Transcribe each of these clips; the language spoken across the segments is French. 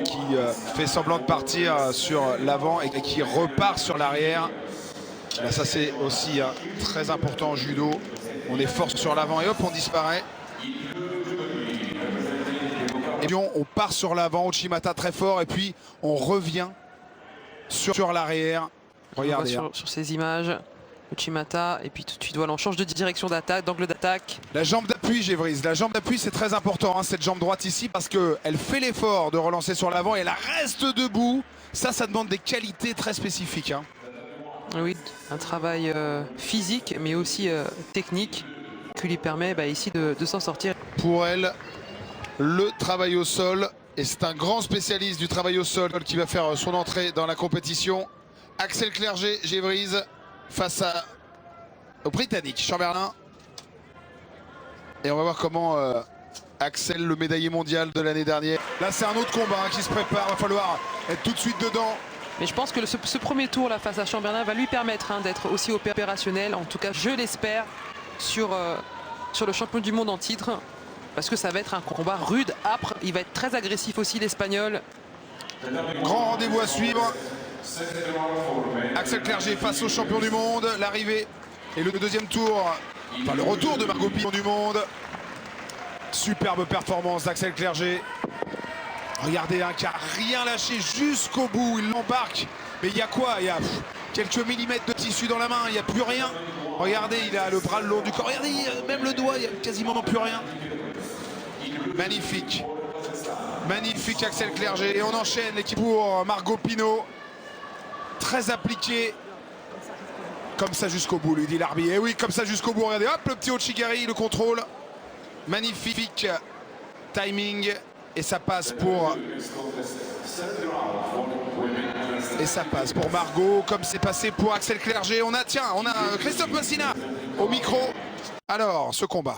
qui fait semblant de partir sur l'avant et qui repart sur l'arrière. Là, ça c'est aussi très important en judo. On est fort sur l'avant et hop, on disparaît. Et puis on part sur l'avant, Uchimata très fort, et puis on revient sur l'arrière. Regardez. Sur ces images, Uchimata, et puis tout de suite, voilà, on change de direction d'attaque, d'angle d'attaque. La jambe d'appui, Gévrise. La jambe d'appui, c'est très important, hein, cette jambe droite ici, parce qu'elle fait l'effort de relancer sur l'avant et elle reste debout. Ça demande des qualités très spécifiques. Hein. Oui, un travail physique, mais aussi technique, qui lui permet ici de s'en sortir. Pour elle, le travail au sol, et c'est un grand spécialiste du travail au sol qui va faire son entrée dans la compétition. Axel Clerget, Gévrise, face au Britannique, Chamberlain. Et on va voir comment Axel, le médaillé mondial de l'année dernière. Là, c'est un autre combat qui se prépare. Il va falloir être tout de suite dedans. Mais je pense que ce premier tour là, face à Chamberlain va lui permettre d'être aussi opérationnel. En tout cas, je l'espère, sur le champion du monde en titre. Parce que ça va être un combat rude, âpre. Il va être très agressif aussi, l'Espagnol. Grand rendez-vous à suivre. Axel Clerget face au champion du monde. L'arrivée et le deuxième tour, enfin le retour de Margot Pino du monde. Superbe performance d'Axel Clerget. Regardez, qui n'a rien lâché jusqu'au bout. Il l'embarque. Mais il y a quoi? Il y a quelques millimètres de tissu dans la main. Il n'y a plus rien. Regardez, il a le bras le long du corps. Regardez, même le doigt, il n'y a quasiment plus rien. Magnifique. Magnifique Axel Clerget. Et on enchaîne l'équipe pour Margot Pino. Très appliqué. Comme ça jusqu'au bout, lui dit l'arbitre. Et oui, comme ça jusqu'au bout. Regardez, hop, le petit Ochigari, le contrôle. Magnifique timing. Et ça passe pour... Et ça passe pour Margot, comme c'est passé pour Axel Clerget. On a Christophe Massina au micro. Alors, ce combat.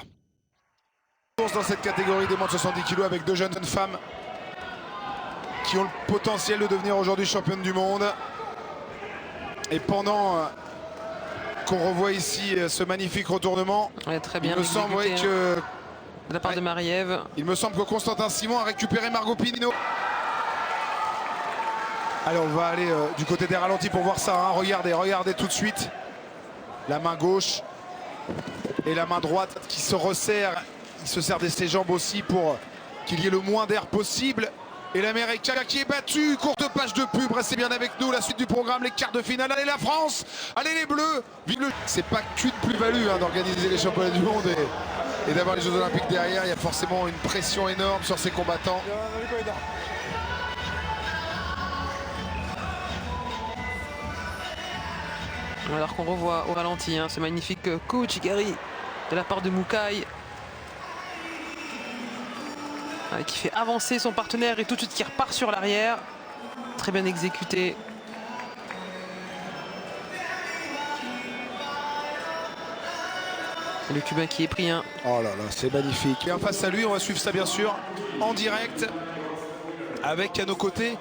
Dans cette catégorie des moins de 70 kg avec deux jeunes femmes qui ont le potentiel de devenir aujourd'hui championnes du monde. Et pendant qu'on revoit ici ce magnifique retournement, ouais, très bien il me semble que... De la part de Marie-Ève. Il me semble que Constantin Simon a récupéré Margot Pino. Allez, on va aller du côté des ralentis pour voir ça. Hein. Regardez tout de suite. La main gauche et la main droite qui se resserre. Il se sert de ses jambes aussi pour qu'il y ait le moins d'air possible. Et l'Américain qui est battu. Courte page de pub. Restez bien avec nous. La suite du programme, les quarts de finale. Allez la France. Allez les Bleus. Vive le... C'est pas qu'une plus-value d'organiser les championnats du monde et d'avoir les Jeux Olympiques derrière. Il y a forcément une pression énorme sur ces combattants. Alors qu'on revoit au ralenti ce magnifique Uchigari de la part de Mukai, qui fait avancer son partenaire et tout de suite qui repart sur l'arrière. Très bien exécuté. Et le Cubain qui est pris. Oh là là, c'est magnifique. Et en face à lui, on va suivre ça bien sûr en direct avec à nos côtés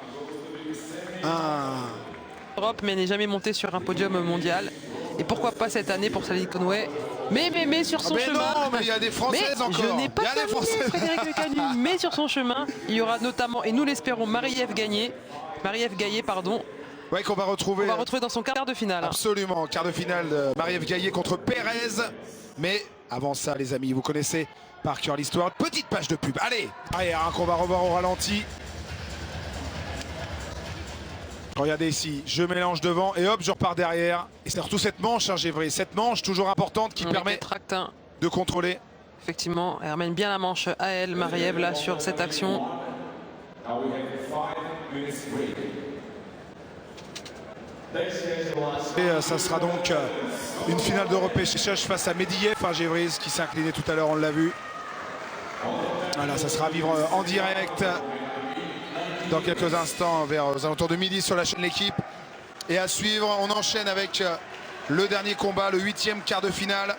Europe, mais n'est jamais monté sur un podium mondial. Et pourquoi pas cette année pour Sally Conway. Mais sur son chemin. Non, mais il y a des Françaises encore. Je n'ai pas terminé, Frédéric Lecanu. Mais sur son chemin, il y aura notamment, et nous l'espérons, Marie-Ève Gaillet, pardon. Ouais, qu'on va retrouver. On va retrouver dans son quart de finale. Absolument, quart de finale de Marie-Ève Gaillet contre Pérez. Mais avant ça, les amis, vous connaissez par cœur l'histoire. Petite page de pub. Allez, arrière, qu'on va revoir au ralenti. Regardez ici, je mélange devant et hop, je repars derrière. Et c'est surtout cette manche, Gévry, cette manche toujours importante qui permet de contrôler. Effectivement, elle ramène bien la manche à elle, Marie-Ève, là, sur cette action. Et ça sera donc une finale de repêchage face à Mediev, Gévry, qui s'est incliné tout à l'heure, on l'a vu. Voilà, ça sera à vivre en direct dans quelques instants, vers aux alentours de midi sur la chaîne L'équipe. Et à suivre, on enchaîne avec le dernier combat, le 8e quart de finale.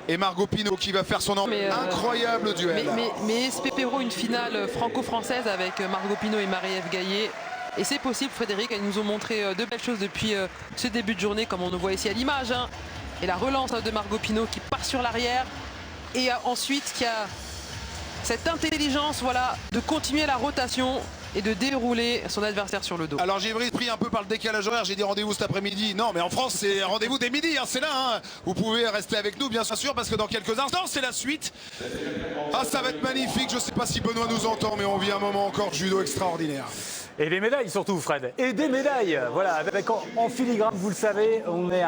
Et Margot Pino qui va faire son incroyable duel. Mais espérons une finale franco-française avec Margot Pino et Marie-Ève Gaillet. Et c'est possible, Frédéric, elles nous ont montré de belles choses depuis ce début de journée, comme on le voit ici à l'image. Et la relance de Margot Pino qui part sur l'arrière. Et ensuite qui a cette intelligence, voilà, de continuer la rotation et de dérouler son adversaire sur le dos. Alors j'ai pris un peu par le décalage horaire, j'ai dit rendez-vous cet après-midi. Non mais en France c'est rendez-vous dès midi, hein, c'est là. Hein. Vous pouvez rester avec nous bien sûr parce que dans quelques instants c'est la suite. Ah ça va être magnifique, je sais pas si Benoît nous entend mais on vit un moment encore judo extraordinaire. Et des médailles surtout Fred, et des médailles, voilà, avec en filigrane, vous le savez, on est